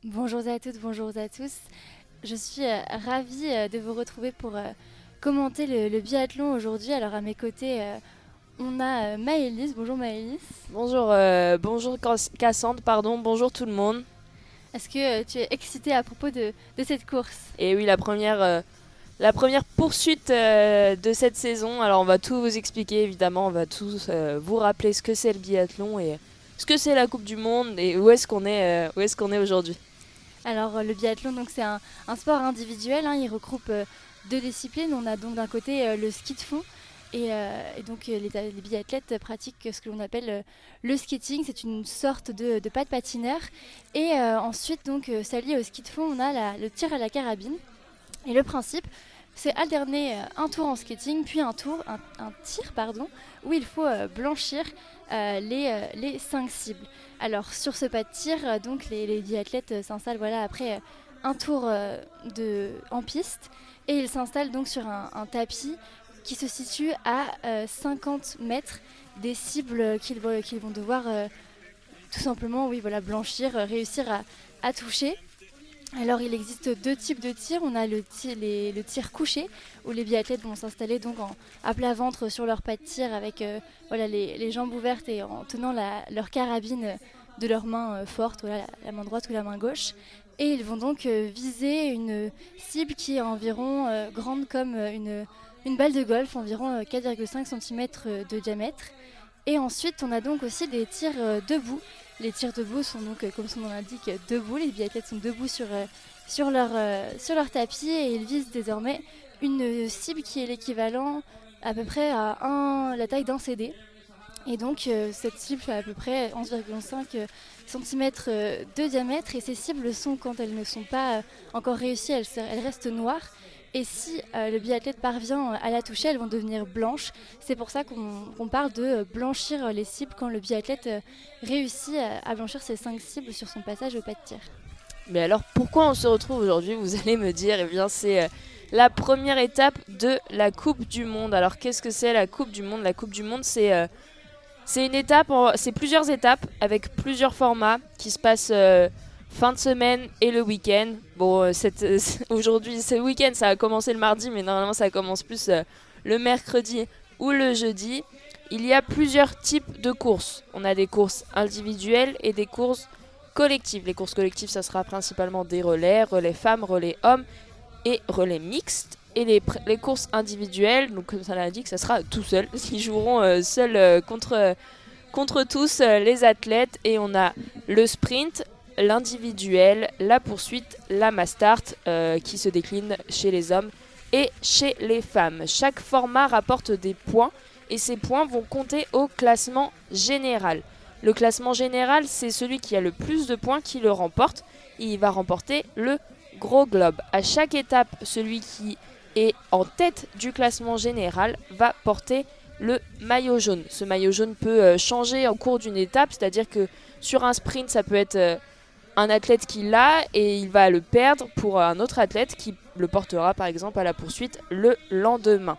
Bonjour à toutes, bonjour à tous. Je suis ravie de vous retrouver pour commenter le biathlon aujourd'hui. Alors à mes côtés, on a Maëlys. Bonjour Maëlys. Bonjour Cassandre, pardon, bonjour tout le monde. Est-ce que tu es excitée à propos de cette course? Et oui, la première poursuite de cette saison. Alors on va tout vous expliquer évidemment, on va tous vous rappeler ce que c'est le biathlon et ce que c'est la Coupe du Monde et où est-ce qu'on est aujourd'hui. Alors le biathlon, donc c'est un sport individuel, hein. Il regroupe deux disciplines. On a donc d'un côté le ski de fond et donc les biathlètes pratiquent ce que l'on appelle le skating. C'est une sorte de pas de patineur. Et ensuite donc s'allié au ski de fond, on a le tir à la carabine. Et le principe, c'est alterner un tour en skating, puis un tir, pardon, où il faut blanchir les 5 cibles. Alors sur ce pas de tir, donc les biathlètes s'installent voilà, après un tour en piste, et ils s'installent donc sur un tapis qui se situe à 50 mètres des cibles qu'ils vont devoir tout simplement oui, voilà, blanchir, réussir à toucher. Alors il existe deux types de tirs. On a le tir couché où les biathlètes vont s'installer donc à plat ventre sur leur pas de tir avec voilà, les jambes ouvertes et en tenant leur carabine de leurs mains fortes, voilà, la main droite ou la main gauche. Et ils vont donc viser une cible qui est environ grande comme une balle de golf, environ 4,5 cm de diamètre. Et ensuite, on a donc aussi des tirs debout. Les tirs debout sont donc, comme son nom l'indique, debout. Les biathlètes sont debout sur leur tapis et ils visent désormais une cible qui est l'équivalent à peu près à la taille d'un CD. Et donc, cette cible fait à peu près 11,5 cm de diamètre. Et ces cibles sont, quand elles ne sont pas encore réussies, elles restent noires. Et si le biathlète parvient à la toucher, elles vont devenir blanches. C'est pour ça qu'on parle de blanchir les cibles quand le biathlète réussit à blanchir ses 5 cibles sur son passage au pas de tir. Mais alors pourquoi on se retrouve aujourd'hui? Vous allez me dire, eh bien c'est la première étape de la Coupe du Monde. Alors qu'est-ce que c'est la Coupe du Monde? La Coupe du Monde c'est une étape, c'est plusieurs étapes avec plusieurs formats qui se passent fin de semaine et le week-end. Bon, aujourd'hui, c'est le week-end, ça a commencé le mardi, mais normalement ça commence plus le mercredi ou le jeudi. Il y a plusieurs types de courses. On a des courses individuelles et des courses collectives. Les courses collectives, ça sera principalement des relais, relais femmes, relais hommes et relais mixtes. Et les courses individuelles, donc comme ça l'indique, ça sera tout seul. Ils joueront seuls contre tous les athlètes. Et on a le sprint, l'individuel, la poursuite, la mass start qui se décline chez les hommes et chez les femmes. Chaque format rapporte des points et ces points vont compter au classement général. Le classement général, c'est celui qui a le plus de points qui le remporte. Et il va remporter le gros globe. À chaque étape, celui qui est en tête du classement général va porter le maillot jaune. Ce maillot jaune peut changer en cours d'une étape, c'est-à-dire que sur un sprint, ça peut être un athlète qui l'a et il va le perdre pour un autre athlète qui le portera par exemple à la poursuite le lendemain.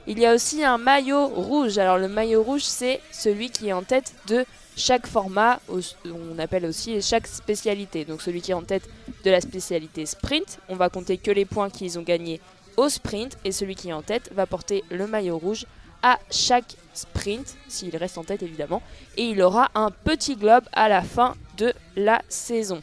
Il y a aussi un maillot rouge. Alors le maillot rouge, c'est celui qui est en tête de chaque format, on appelle aussi chaque spécialité. Donc celui qui est en tête de la spécialité sprint, on va compter que les points qu'ils ont gagnés au sprint et celui qui est en tête va porter le maillot rouge à chaque sprint, s'il reste en tête évidemment, et il aura un petit globe à la fin de la saison.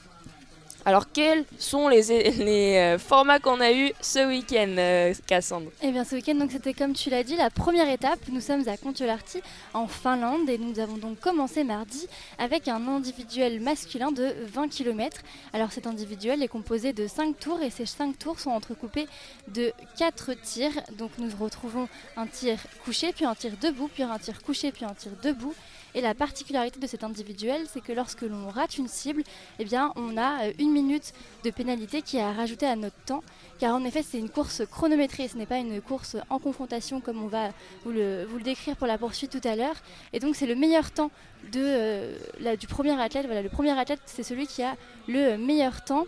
Alors quels sont les formats qu'on a eu ce week-end, Cassandre? Eh bien ce week-end, donc c'était comme tu l'as dit, la première étape. Nous sommes à Kontiolahti en Finlande et nous avons donc commencé mardi avec un individuel masculin de 20 km. Alors cet individuel est composé de 5 tours et ces 5 tours sont entrecoupés de 4 tirs. Donc nous retrouvons un tir couché, puis un tir debout, puis un tir couché, puis un tir debout. Et la particularité de cet individuel, c'est que lorsque l'on rate une cible, eh bien, on a une minute de pénalité qui est à rajouter à notre temps. Car en effet, c'est une course chronométrée, ce n'est pas une course en confrontation comme on va vous le décrire pour la poursuite tout à l'heure. Et donc, c'est le meilleur temps du premier athlète. Voilà, le premier athlète, c'est celui qui a le meilleur temps.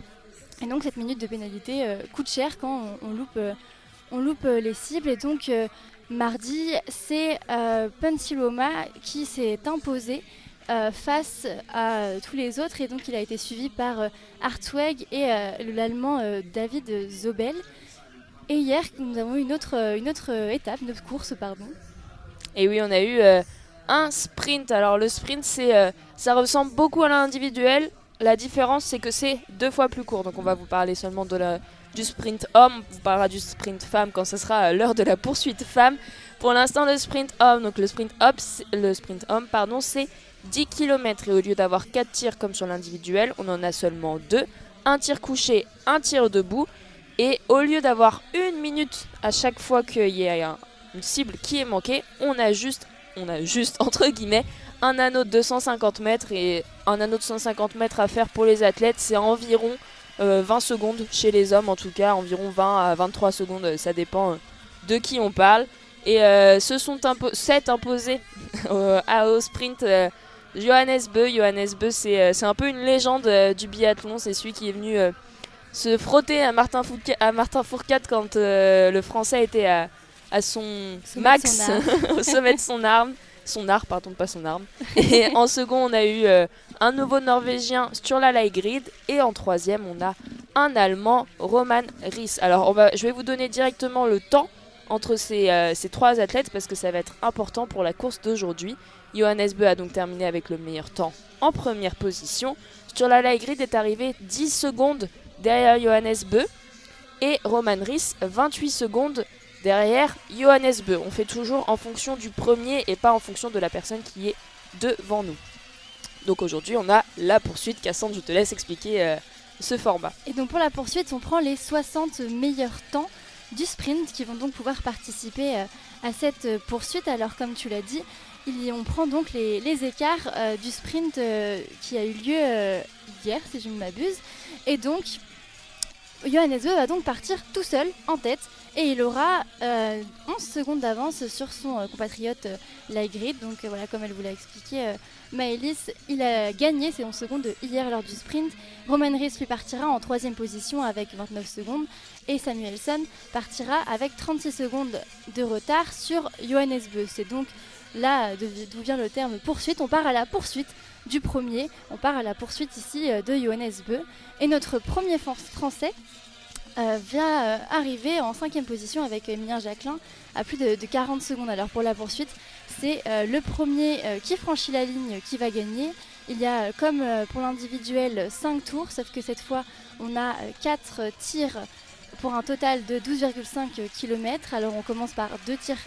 Et donc, cette minute de pénalité coûte cher quand on loupe les cibles. Et donc, mardi, c'est Pensiloma qui s'est imposé face à tous les autres, et donc il a été suivi par Hartweg et l'Allemand David Zobel. Et hier, nous avons eu une autre étape, une autre course, pardon. Et oui, on a eu un sprint. Alors le sprint, ça ressemble beaucoup à l'individuel. La différence, c'est que c'est 2 fois plus court. Donc on va vous parler seulement du sprint homme. On vous parlera du sprint femme quand ce sera l'heure de la poursuite femme. Pour l'instant, le sprint homme, donc le sprint homme, c'est 10 km. Et au lieu d'avoir 4 tirs comme sur l'individuel, on en a seulement 2. Un tir couché, un tir debout. Et au lieu d'avoir 1 minute à chaque fois qu'il y a une cible qui est manquée, on a juste entre guillemets un anneau de 250 mètres. Et un anneau de 150 mètres à faire pour les athlètes, c'est environ 20 secondes chez les hommes, en tout cas environ 20 à 23 secondes, ça dépend de qui on parle. Et se sont imposés au sprint Johannes Beu. Johannes Beu, c'est un peu une légende du biathlon. C'est celui qui est venu se frotter à Martin Fourcade quand le Français était à son max, au sommet de son arme. Son art, pardon, pas son arme. Et en second, on a eu un nouveau Norvégien, Sturla Leigrid. Et en troisième, on a un Allemand, Roman Ries. Alors, je vais vous donner directement le temps entre ces 3 athlètes parce que ça va être important pour la course d'aujourd'hui. Johannes Beu a donc terminé avec le meilleur temps en première position. Sturla Leigrid est arrivé 10 secondes derrière Johannes Beu. Et Roman Ries, 28 secondes derrière Johannes Beu. On fait toujours en fonction du premier et pas en fonction de la personne qui est devant nous. Donc aujourd'hui, on a la poursuite. Cassandre, je te laisse expliquer ce format. Et donc pour la poursuite, on prend les 60 meilleurs temps du sprint qui vont donc pouvoir participer à cette poursuite. Alors comme tu l'as dit, on prend donc les écarts du sprint qui a eu lieu hier, si je ne m'abuse. Et donc, Johannes Beu va donc partir tout seul en tête. Et il aura 11 secondes d'avance sur son compatriote Leigrid. Donc voilà, comme elle vous l'a expliqué, Maëlys, il a gagné ses 11 secondes hier lors du sprint. Roman Ries lui partira en 3e position avec 29 secondes. Et Samuelsson partira avec 36 secondes de retard sur Johannes Beu. C'est donc là d'où vient le terme poursuite. On part à la poursuite du premier. On part à la poursuite ici de Johannes Beu. Et notre premier français vient arriver en 5e position avec Emilien Jacquelin à plus de 40 secondes. Alors pour la poursuite, c'est le premier qui franchit la ligne qui va gagner. Il y a, comme pour l'individuel, 5 tours, sauf que cette fois, on a 4 tirs pour un total de 12,5 km. Alors on commence par 2 tirs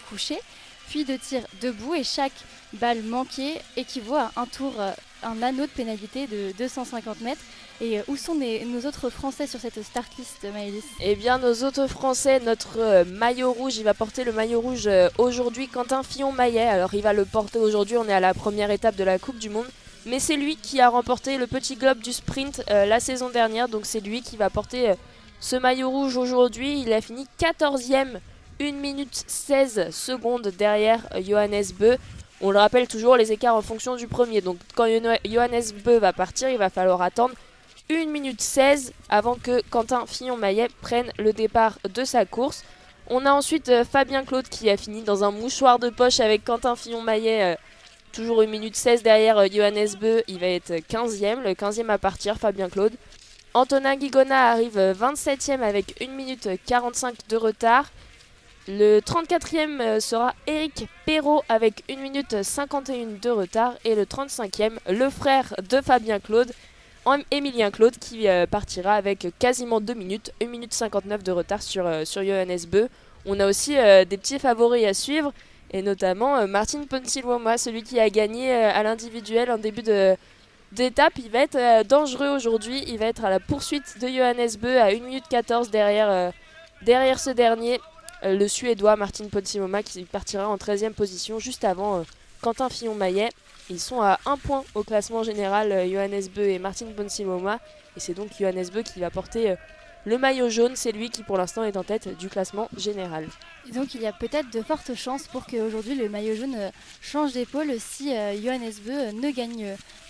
couchés, puis 2 tirs debout, et chaque balle manquée équivaut à un anneau de pénalité de 250 mètres. Et où sont nos autres Français sur cette start list, Maëlys ? Eh bien, nos autres Français, notre maillot rouge, il va porter le maillot rouge aujourd'hui, Quentin Fillon-Maillet. Alors, il va le porter aujourd'hui, on est à la première étape de la Coupe du Monde. Mais c'est lui qui a remporté le petit globe du sprint la saison dernière. Donc, c'est lui qui va porter ce maillot rouge aujourd'hui. Il a fini 14e, 1 minute 16 secondes derrière Johannes Beu. On le rappelle toujours, les écarts en fonction du premier. Donc, quand Johannes Beu va partir, il va falloir attendre 1 minute 16 avant que Quentin Fillon-Maillet prenne le départ de sa course. On a ensuite Fabien Claude qui a fini dans un mouchoir de poche avec Quentin Fillon-Maillet, toujours 1 minute 16 derrière Johannes Beu. Il va être 15e, le 15e à partir, Fabien Claude. Antonin Guigona arrive 27e avec 1 minute 45 de retard. Le 34e sera Éric Perrault avec 1 minute 51 de retard. Et le 35e, le frère de Fabien Claude, Emilien Claude, qui partira avec quasiment 2 minutes, 1 minute 59 de retard sur Johannes Beu. On a aussi des petits favoris à suivre, et notamment Martin Ponsiluoma, celui qui a gagné à l'individuel en début d'étape. Il va être dangereux aujourd'hui, il va être à la poursuite de Johannes Beu à 1 minute 14 derrière ce dernier, le Suédois Martin Ponsiluoma, qui partira en 13e position juste avant Quentin Fillon-Maillet. Ils sont à 1 point au classement général, Johannes Beu et Martin Ponsiluoma. Et c'est donc Johannes Beu qui va porter le maillot jaune. C'est lui qui pour l'instant est en tête du classement général. Et donc il y a peut-être de fortes chances pour qu'aujourd'hui le maillot jaune change d'épaule si Johannes Beu ne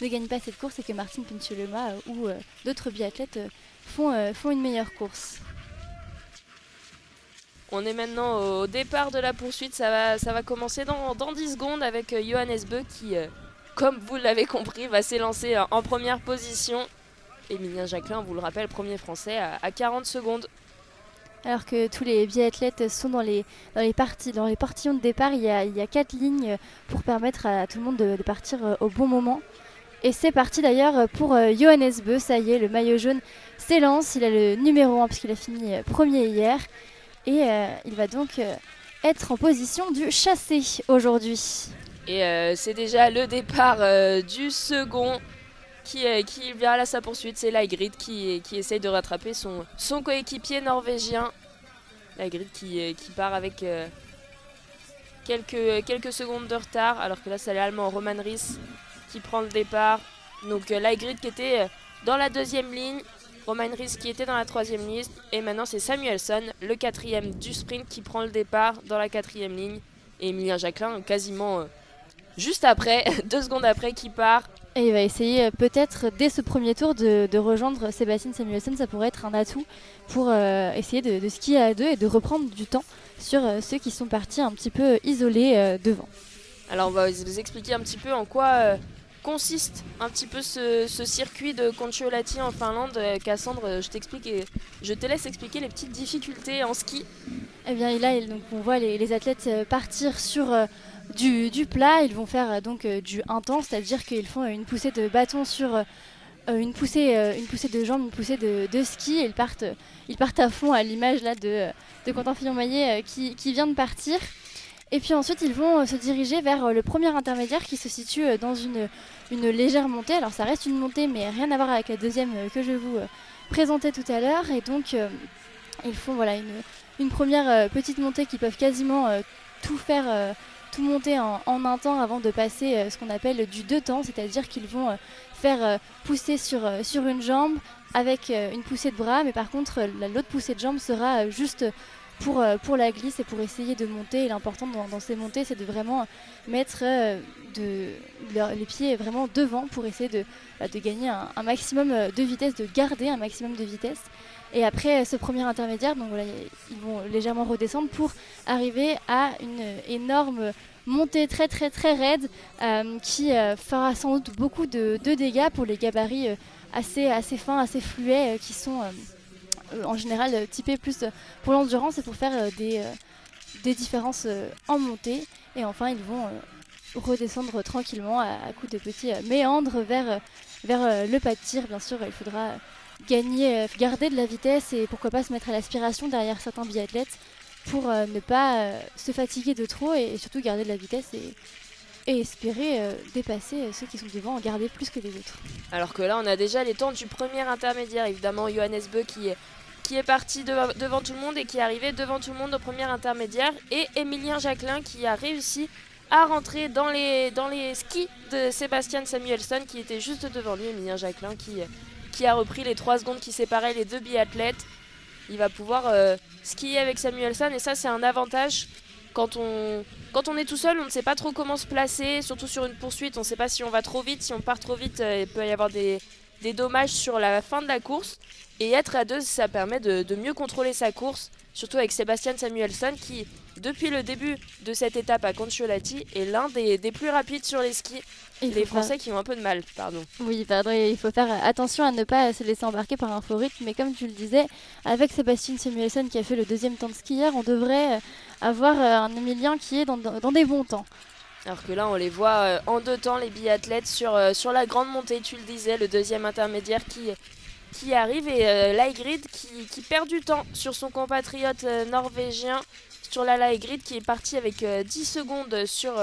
gagne pas cette course et que Martin Ponsiluoma ou d'autres biathlètes font une meilleure course. On est maintenant au départ de la poursuite, ça va commencer dans 10 secondes avec Johannes Beu qui comme vous l'avez compris, va s'élancer en première position. Emilien Jacquelin, on vous le rappelle, premier français à 40 secondes. Alors que tous les biathlètes sont dans les partillons de départ, il y a 4 lignes pour permettre à tout le monde de partir au bon moment. Et c'est parti d'ailleurs pour Johannes Bö, ça y est, le maillot jaune s'élance, il a le numéro 1 puisqu'il a fini premier hier. Et il va donc être en position du chassé aujourd'hui. Et c'est déjà le départ du second qui vient à sa poursuite. C'est Laigrid qui essaye de rattraper son coéquipier norvégien. Laigrid qui part avec quelques secondes de retard, alors que là c'est l'Allemand Roman Ries qui prend le départ. Donc Laigrid qui était dans la deuxième ligne, Roman Ries qui était dans la troisième ligne, et maintenant c'est Samuelsson, le quatrième du sprint, qui prend le départ dans la quatrième ligne. Et Emilien Jacquelin quasiment juste après, 2 secondes après, qui part. Et il va essayer peut-être dès ce premier tour de rejoindre Sebastian Samuelsson. Ça pourrait être un atout pour essayer de skier à 2 et de reprendre du temps sur ceux qui sont partis un petit peu isolés devant. Alors on va vous expliquer un petit peu en quoi consiste un petit peu ce circuit de Kontiolahti en Finlande. Cassandre, je te laisse expliquer les petites difficultés en ski. Eh bien là, donc, on voit les athlètes partir sur du plat. Ils vont faire donc du intense, c'est-à-dire qu'ils font une poussée de bâton sur une poussée de jambes, une poussée de ski. Ils partent à fond, à l'image là de Quentin Fillon-Maillet qui vient de partir. Et puis ensuite, ils vont se diriger vers le premier intermédiaire qui se situe dans une légère montée. Alors ça reste une montée, mais rien à voir avec la deuxième que je vais vous présenter tout à l'heure. Et donc, ils font une première petite montée qui peuvent quasiment tout monter en un temps avant de passer ce qu'on appelle du 2 temps. C'est-à-dire qu'ils vont faire pousser sur une jambe avec une poussée de bras. Mais par contre, l'autre poussée de jambe sera juste pour la glisse et pour essayer de monter. Et l'important dans ces montées, c'est de vraiment mettre les pieds vraiment devant pour essayer de gagner un maximum de vitesse, de garder un maximum de vitesse. Et après ce premier intermédiaire, donc voilà, ils vont légèrement redescendre pour arriver à une énorme montée très très très raide qui fera sans doute beaucoup de dégâts pour les gabarits assez fins, assez fluets qui sont en général typés plus pour l'endurance et pour faire des différences en montée. Et enfin, ils vont redescendre tranquillement à coups de petits méandres vers le pas de tir. Bien sûr, il faudra garder de la vitesse et pourquoi pas se mettre à l'aspiration derrière certains biathlètes pour ne pas se fatiguer de trop et surtout garder de la vitesse et espérer dépasser ceux qui sont devant, en garder plus que les autres. Alors que là, on a déjà les temps du premier intermédiaire. Évidemment, Johannes Bö qui est parti devant tout le monde et qui est arrivé devant tout le monde au premier intermédiaire. Et Emilien Jacquelin qui a réussi à rentrer dans les skis de Sebastian Samuelsson qui était juste devant lui. Emilien Jacquelin qui a repris les 3 secondes qui séparaient les deux biathlètes. Il va pouvoir skier avec Samuelsson et ça, c'est un avantage. Quand on est tout seul, on ne sait pas trop comment se placer, surtout sur une poursuite. On ne sait pas si on va trop vite, si on part trop vite, il peut y avoir des dommages sur la fin de la course. Et être à 2, ça permet de mieux contrôler sa course, surtout avec Sebastian Samuelsson qui, depuis le début de cette étape à Kontiolahti, est l'un des plus rapides sur les skis. Les Français qui ont un peu de mal, pardon. Oui, pardon, il faut faire attention à ne pas se laisser embarquer par un faux rythme. Mais comme tu le disais, avec Sebastian Samuelsson qui a fait le 2e temps de ski hier, on devrait avoir un Emilien qui est dans des bons temps. Alors que là, on les voit en 2 temps, les biathlètes, sur la grande montée, tu le disais, le 2e intermédiaire qui arrive. Et Laigrid qui perd du temps sur son compatriote norvégien, sur la Laigrid qui est parti avec 10 secondes sur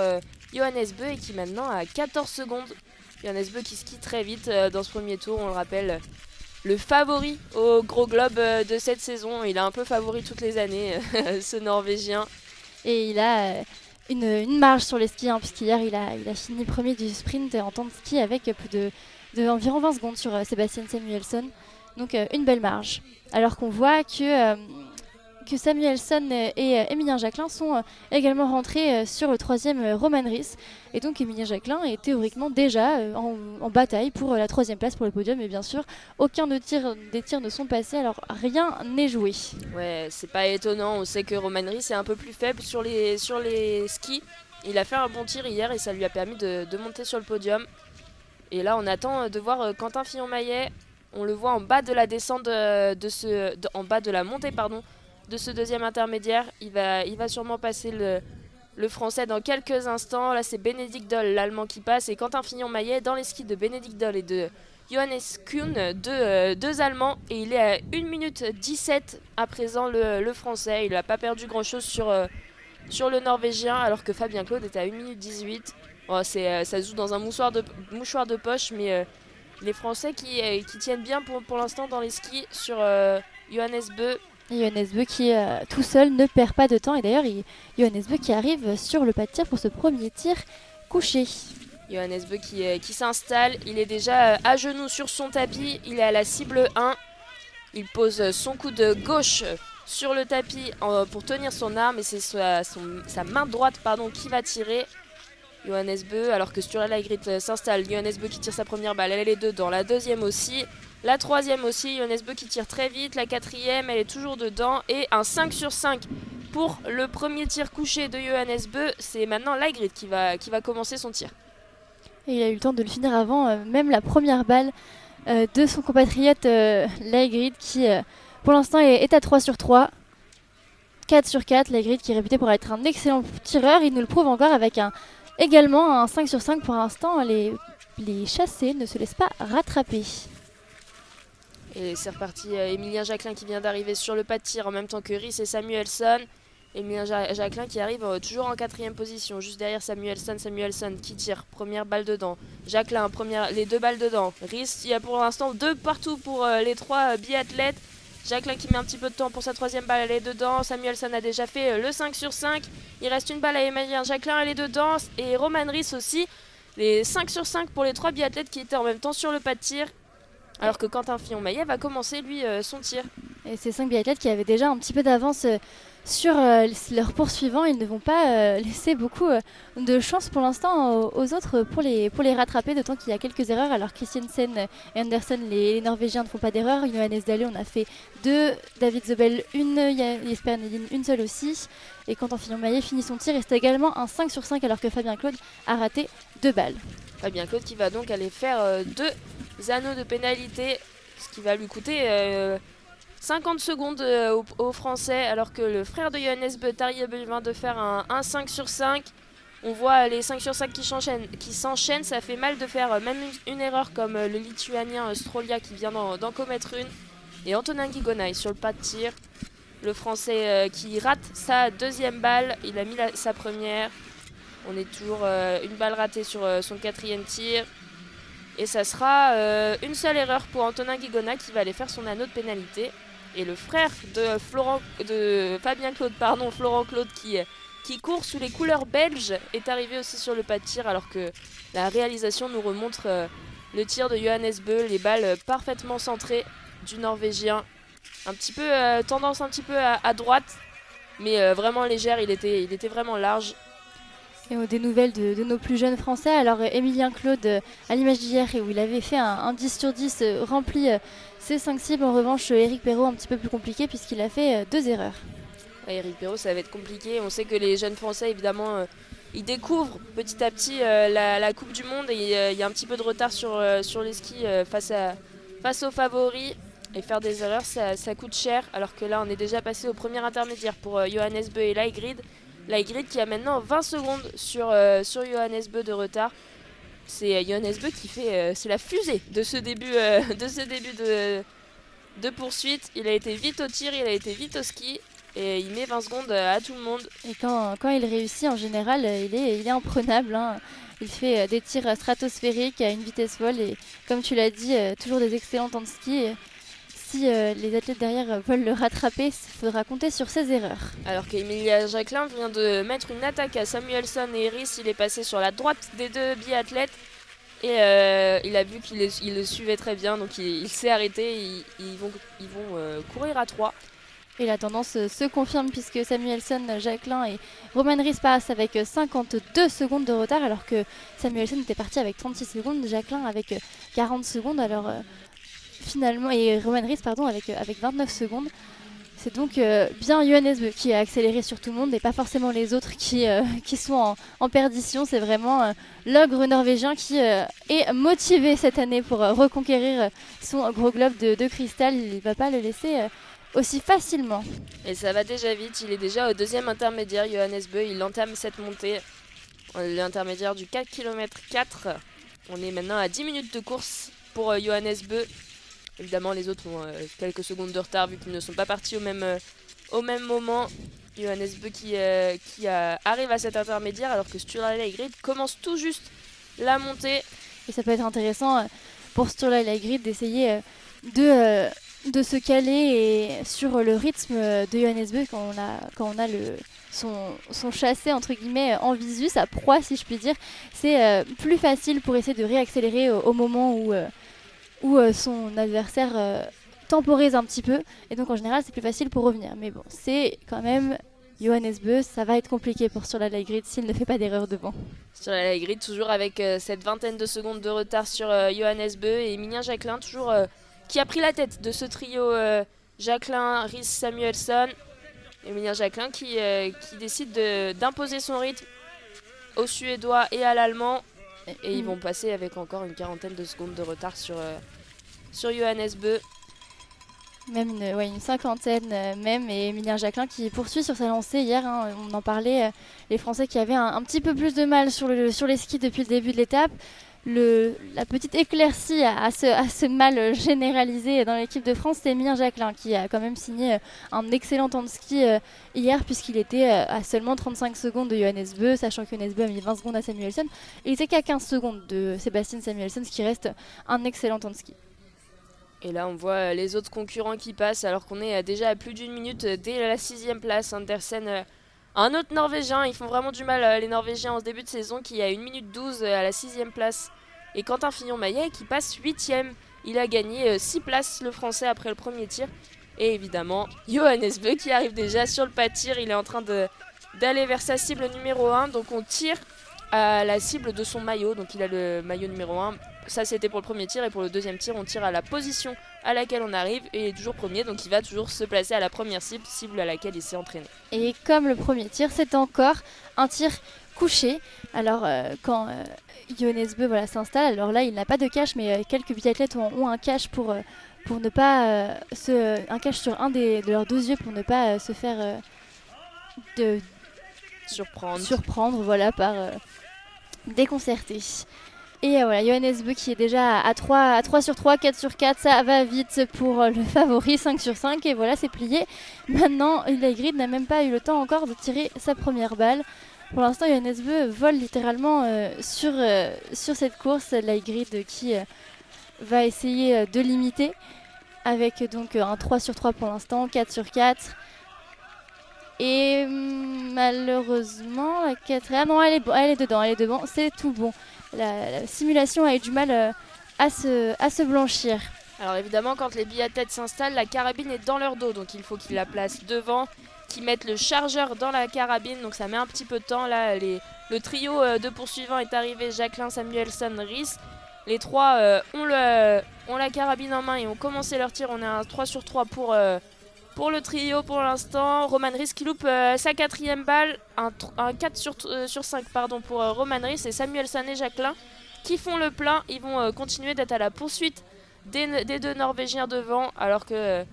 Johannes Bö et qui maintenant a 14 secondes. Johannes Bö qui skie très vite dans ce premier tour, on le rappelle, le favori au gros globe de cette saison. Il a un peu favori toutes les années, ce Norvégien. Et il a une marge sur les skis, puisqu'hier il a fini premier du sprint en temps de ski avec plus de environ 20 secondes sur Sebastian Samuelsson. Donc une belle marge. Alors qu'on voit que Samuelsson et Emilien Jacquelin sont également rentrés sur le 3e Roman Ries. Et donc Emilien Jacquelin est théoriquement déjà en bataille pour la 3e place pour le podium. Et bien sûr, aucun des tirs ne sont passés, alors rien n'est joué. Ouais, c'est pas étonnant. On sait que Roman Ries est un peu plus faible sur les skis. Il a fait un bon tir hier et ça lui a permis de monter sur le podium. Et là, on attend de voir Quentin Fillon-Maillet. On le voit en bas de la descente en bas de la montée, pardon, de ce deuxième intermédiaire. Il va sûrement passer le français dans quelques instants. Là, c'est Bénédicte Doll, l'allemand, qui passe. Et Quentin Fillon-Maillet dans les skis de Bénédicte Doll et de Johannes Kuhn, deux allemands. Et il est à 1 minute 17 à présent, le français. Il n'a pas perdu grand-chose sur le norvégien, alors que Fabien Claude est à 1 minute 18. Bon, ça se joue dans un mouchoir de poche, mais les Français qui tiennent bien pour l'instant dans les skis sur Johannes Beu. Et Johannes Beu qui, tout seul, ne perd pas de temps. Et d'ailleurs, Johannes Beu qui arrive sur le pas de tir pour ce premier tir couché. Johannes Beu qui s'installe. Il est déjà à genoux sur son tapis. Il est à la cible 1. Il pose son coude gauche sur le tapis pour tenir son arme. Et c'est sa main droite qui va tirer. Johannes Beu, alors que Sturla Leigrid s'installe. Johannes Beu qui tire sa première balle, elle est dedans. La deuxième aussi, la troisième aussi. Johannes Beu qui tire très vite. La quatrième, elle est toujours dedans. Et un 5 sur 5 pour le premier tir couché de Johannes Beu. C'est maintenant Leigrid qui va commencer son tir. Et il a eu le temps de le finir avant même la première balle de son compatriote Leigrid qui, pour l'instant, est à 3 sur 3. 4 sur 4. Leigrid qui est réputé pour être un excellent tireur. Il nous le prouve encore avec également un 5 sur 5 pour l'instant. Les chassés ne se laissent pas rattraper. Et c'est reparti. Emilien Jacquelin qui vient d'arriver sur le pas de tir en même temps que Rhys et Samuelsson. Emilien Jacquelin qui arrive toujours en 4e position, juste derrière Samuelsson qui tire, première balle dedans. Jacquelin, les 2 balles dedans. Rhys, il y a pour l'instant 2 partout pour les 3 biathlètes. Jacquelin qui met un petit peu de temps pour sa 3e balle, elle est dedans. Samuelsson a déjà fait le 5 sur 5. Il reste une balle à Emilien Jacquelin, elle est dedans. Et Roman Rhys aussi. Les 5 sur 5 pour les 3 biathlètes qui étaient en même temps sur le pas de tir. Alors que Quentin Fillon-Maillet va commencer lui son tir. Et ces 5 biathlètes qui avaient déjà un petit peu d'avance sur leurs poursuivants, ils ne vont pas laisser beaucoup de chance pour l'instant aux autres pour les rattraper, d'autant qu'il y a quelques erreurs. Alors Christiansen et Andersen, les Norvégiens, ne font pas d'erreur. Johannes Dalle, on a fait 2, David Zobel 1, Jesper Nedin une seule aussi. Et Quentin Fillon-Maillet finit son tir et c'est également un 5 sur 5 alors que Fabien Claude a raté 2 balles. Fabien Claude qui va donc aller faire 2 anneaux de pénalité, ce qui va lui coûter 50 secondes aux Français, alors que le frère de Johannes Beu, Tarjei Bø, vient de faire un 5 sur 5. On voit les 5 sur 5 qui s'enchaînent, ça fait mal de faire même une erreur comme le Lituanien Strolia qui vient d'en commettre une. Et Antonin Guigonaï sur le pas de tir, le Français qui rate sa 2e balle, il a mis sa première. On est toujours une balle ratée sur son 4e tir. Et ça sera une seule erreur pour Antonin Guigonaï qui va aller faire son anneau de pénalité. Et le frère de Fabien Claude, Florent Claude, qui court sous les couleurs belges, est arrivé aussi sur le pas de tir, alors que la réalisation nous remontre le tir de Johannes Beu, les balles parfaitement centrées du Norvégien. Un petit peu tendance un petit peu à droite, mais vraiment légère, il était vraiment large. Et des nouvelles de nos plus jeunes Français. Alors Emilien Claude, à l'image d'hier, où il avait fait un 10 sur 10, rempli ses 5 cibles. En revanche, Éric Perrault, un petit peu plus compliqué puisqu'il a fait 2 erreurs. Ouais, Éric Perrault, ça va être compliqué. On sait que les jeunes Français, évidemment, ils découvrent petit à petit la Coupe du Monde. Et il y a un petit peu de retard sur les skis face aux favoris. Et faire des erreurs, ça coûte cher. Alors que là, on est déjà passé au premier intermédiaire pour Johannes Beu et Leigrid. Leigrid qui a maintenant 20 secondes sur Johannes Beu de retard. C'est Johannes Beu qui fait c'est la fusée de ce début de poursuite. Il a été vite au tir, il a été vite au ski et il met 20 secondes à tout le monde. Et quand il réussit, en général, il est imprenable, hein. Il fait des tirs stratosphériques à une vitesse folle et comme tu l'as dit, toujours des excellents temps de ski. Si les athlètes derrière veulent le rattraper, il faudra compter sur ses erreurs. Alors qu'Emilien Jacquelin vient de mettre une attaque à Samuelsson et Rhys, il est passé sur la droite des 2 biathlètes et il a vu qu'il le suivait très bien, donc il s'est arrêté, ils vont courir à 3. Et la tendance se confirme puisque Samuelsson, Jacquelin et Roman Rhys passent avec 52 secondes de retard alors que Samuelsson était parti avec 36 secondes, Jacquelin avec 40 secondes. Alors finalement, et Roman Rhys avec 29 secondes. C'est donc bien Johannes Bö qui a accéléré sur tout le monde et pas forcément les autres qui sont en perdition. C'est vraiment l'ogre norvégien qui est motivé cette année pour reconquérir son gros globe de cristal. Il ne va pas le laisser aussi facilement. Et ça va déjà vite, il est déjà au deuxième intermédiaire, Johannes Bö, il entame cette montée. L'intermédiaire du 4 km 4. On est maintenant à 10 minutes de course pour Johannes Bö. Évidemment, les autres ont quelques secondes de retard vu qu'ils ne sont pas partis au même moment. Johannes Bö qui arrive à cet intermédiaire alors que Sturla Lægreid commence tout juste la montée. Et ça peut être intéressant pour Sturla Lægreid d'essayer de se caler sur le rythme de Johannes Bö quand on a son chassé entre guillemets en visu, sa proie si je puis dire. C'est plus facile pour essayer de réaccélérer au moment où son adversaire temporise un petit peu, et donc en général c'est plus facile pour revenir. Mais bon, c'est quand même Johannes Bö, ça va être compliqué pour Sturla Lægreid s'il ne fait pas d'erreur devant. Sturla Lægreid toujours avec cette vingtaine de secondes de retard sur Johannes Bö, et Emilien Jacquelin toujours qui a pris la tête de ce trio Jacquelin, Riis, Samuelsson. Emilien Jacquelin qui décide d'imposer son rythme aux Suédois et à l'Allemand. Et ils vont passer avec encore une quarantaine de secondes de retard sur Johannes Bö. Même une cinquantaine même, et Emilien Jacquelin qui poursuit sur sa lancée hier, hein, on en parlait, les Français qui avaient un petit peu plus de mal sur les skis depuis le début de l'étape. La petite éclaircie à ce mal généralisé dans l'équipe de France, c'est Emilien Jacquelin qui a quand même signé un excellent temps de ski hier, puisqu'il était à seulement 35 secondes de Johannes Bö, sachant que Johannes Bö a mis 20 secondes à Samuelsson. Il était qu'à 15 secondes de Sebastian Samuelsson, ce qui reste un excellent temps de ski. Et là on voit les autres concurrents qui passent alors qu'on est déjà à plus d'une minute dès la 6ème place. Andersen, un autre Norvégien, ils font vraiment du mal les Norvégiens en ce début de saison, qui a 1 minute 12 à la 6ème place. Et Quentin Fillon-Maillet qui passe 8ème, il a gagné 6 places le français après le premier tir. Et évidemment Johannes Bö qui arrive déjà sur le pas de tir, il est en train d'aller vers sa cible numéro 1. Donc on tire à la cible de son maillot, donc il a le maillot numéro 1. Ça c'était pour le premier tir, et pour le deuxième tir on tire à la position à laquelle on arrive, et il est toujours premier, donc il va toujours se placer à la première cible à laquelle il s'est entraîné. Et comme le premier tir, c'est encore un tir couché. Alors quand Johannes Bö s'installe, alors là il n'a pas de cache, mais quelques biathlètes ont un cache pour ne pas un cache sur un de leurs deux yeux pour ne pas se faire surprendre par déconcerté. Et Johannes Bö qui est déjà à 3 sur 3, 4 sur 4, ça va vite pour le favori, 5 sur 5, et voilà, c'est plié. Maintenant, Lægreid n'a même pas eu le temps encore de tirer sa première balle. Pour l'instant, Johannes Bö vole littéralement sur cette course. Lægreid qui va essayer de l'imiter avec donc un 3 sur 3 pour l'instant, 4 sur 4. Et malheureusement, la quatrième... Ah non, elle est dedans, c'est tout bon. La simulation a eu du mal à se blanchir. Alors évidemment, quand les biathlètes s'installent, la carabine est dans leur dos, donc il faut qu'ils la placent devant, qu'ils mettent le chargeur dans la carabine, donc ça met un petit peu de temps. Là, le trio de poursuivants est arrivé, Jacquelin, Samuelsson, Riis. Les trois ont la carabine en main et ont commencé leur tir. On a un 3 sur 3 pour le trio pour l'instant. Roman Riis qui loupe sa quatrième balle. Un 4 sur 5 pour Roman Riis, et Samuelsson et Jacquelin qui font le plein. Ils vont continuer d'être à la poursuite des deux Norvégiens devant, alors que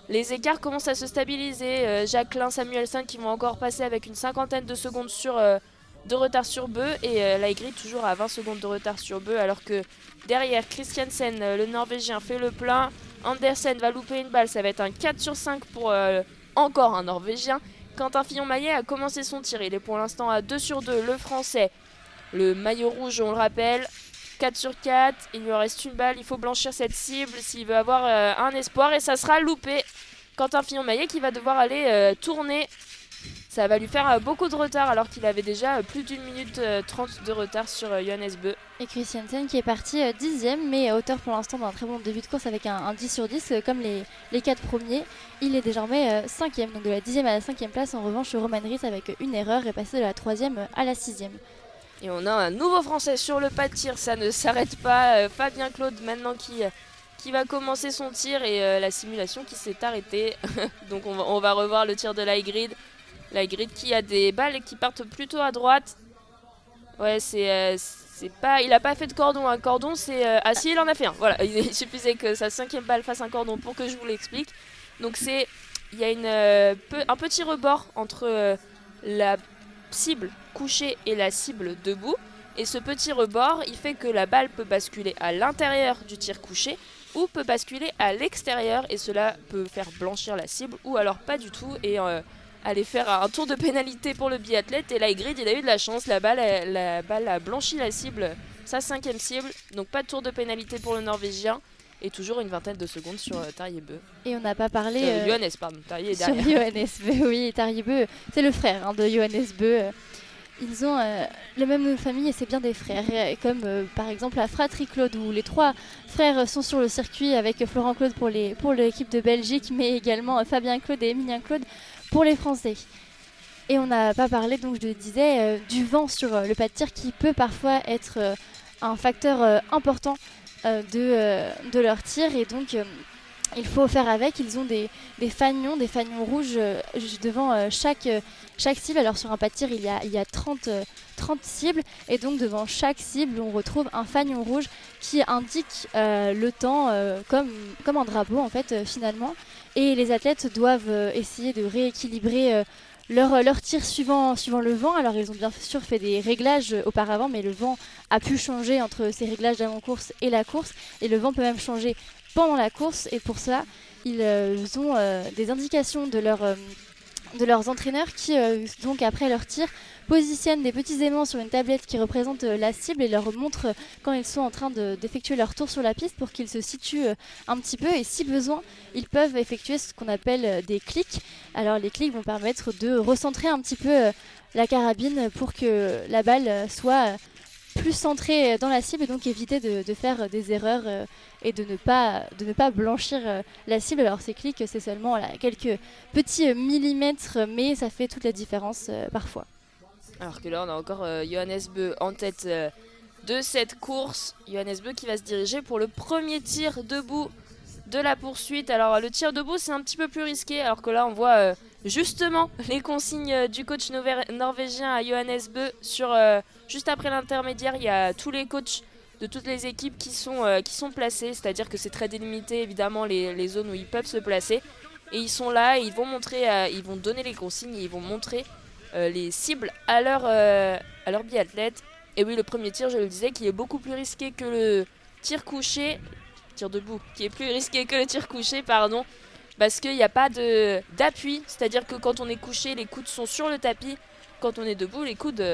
les écarts commencent à se stabiliser. Jacquelin, Samuelsson qui vont encore passer avec une cinquantaine de secondes de retard sur Bö, et Lægreid toujours à 20 secondes de retard sur Bö, alors que derrière Christiansen, le Norvégien, fait le plein. Andersen va louper une balle, ça va être un 4 sur 5 pour encore un Norvégien. Quentin Fillon-Maillet a commencé son tir, il est pour l'instant à 2 sur 2, le Français. Le maillot rouge, on le rappelle, 4 sur 4, il lui reste une balle, il faut blanchir cette cible s'il veut avoir un espoir, et ça sera loupé. Quentin Fillon-Maillet qui va devoir aller tourner. Ça va lui faire beaucoup de retard alors qu'il avait déjà plus d'1 minute 30 de retard sur Johannes Bö. Et Christiansen qui est parti 10ème, mais à hauteur pour l'instant d'un très bon début de course avec un 10 sur 10 comme les 4 premiers. Il est désormais 5ème, donc de la 10ème à la 5ème place. En revanche, Roman Riis avec une erreur est passé de la 3ème à la 6ème. Et on a un nouveau Français sur le pas de tir, ça ne s'arrête pas. Fabien Claude maintenant qui va commencer son tir et la simulation qui s'est arrêtée. Donc on va revoir le tir de l'Hygrid. L'Hygrid qui a des balles qui partent plutôt à droite. Ouais, c'est pas, il a pas fait de cordon. Un cordon, c'est... Ah si, il en a fait un. Voilà, il suffisait que sa 5e balle fasse un cordon pour que je vous l'explique. Donc il y a un petit rebord entre la cible couchée et la cible debout. Et ce petit rebord, il fait que la balle peut basculer à l'intérieur du tir couché ou peut basculer à l'extérieur. Et cela peut faire blanchir la cible ou alors pas du tout et aller faire un tour de pénalité pour le biathlète. Et l'Hygrid, il a eu de la chance, la balle a blanchi la cible, sa 5e cible. Donc pas de tour de pénalité pour le Norvégien. Et toujours une vingtaine de secondes sur Tarjei Bø. Et on n'a pas parlé... Johannes, pardon. Tarjei est derrière. Sur Johannes Bø, oui. Tarjei Bø, c'est le frère de Johannes Bø. Ils ont le même nom de famille et c'est bien des frères. Comme par exemple la fratrie Claude, où les 3 frères sont sur le circuit avec Florent Claude pour l'équipe de Belgique, mais également Fabien Claude et Emilien Claude pour les Français. Et on n'a pas parlé, donc je le disais, du vent sur le pas de tir qui peut parfois être un facteur important de leur tir, et donc il faut faire avec. Ils ont des fanions rouges devant chaque cible. Alors sur un pas de tir, il y a 30 cibles, et donc devant chaque cible on retrouve un fanion rouge qui indique le temps comme un drapeau en fait finalement, et les athlètes doivent essayer de rééquilibrer leur tir suivant le vent. Alors ils ont bien sûr fait des réglages auparavant, mais le vent a pu changer entre ces réglages d'avant-course et la course, et le vent peut même changer pendant la course, et pour ça ils ont des indications de leurs entraîneurs qui donc après leur tir positionnent des petits aimants sur une tablette qui représente la cible et leur montrent quand ils sont en train d'effectuer leur tour sur la piste pour qu'ils se situent un petit peu, et si besoin ils peuvent effectuer ce qu'on appelle des clics. Alors les clics vont permettre de recentrer un petit peu la carabine pour que la balle soit plus centrée dans la cible, et donc éviter de faire des erreurs et de ne pas blanchir la cible. Alors ces clics, c'est seulement quelques petits millimètres, mais ça fait toute la différence parfois. Alors que là, on a encore Johannes Bø en tête de cette course. Johannes Bø qui va se diriger pour le premier tir debout de la poursuite. Alors le tir debout, c'est un petit peu plus risqué, alors que là, on voit justement les consignes du coach norvégien à Johannes Bø. Juste après l'intermédiaire, il y a tous les coachs de toutes les équipes qui sont placés, c'est-à-dire que c'est très délimité évidemment les zones où ils peuvent se placer. Et ils sont là, et ils vont donner les consignes, et ils vont montrer les cibles à leur biathlète. Et oui, le premier tir, je le disais, qui est beaucoup plus risqué que le tir couché, tir debout, qui est plus risqué que le tir couché, pardon, parce qu'il n'y a pas d'appui, c'est-à-dire que quand on est couché, les coudes sont sur le tapis. Quand on est debout, les coudes,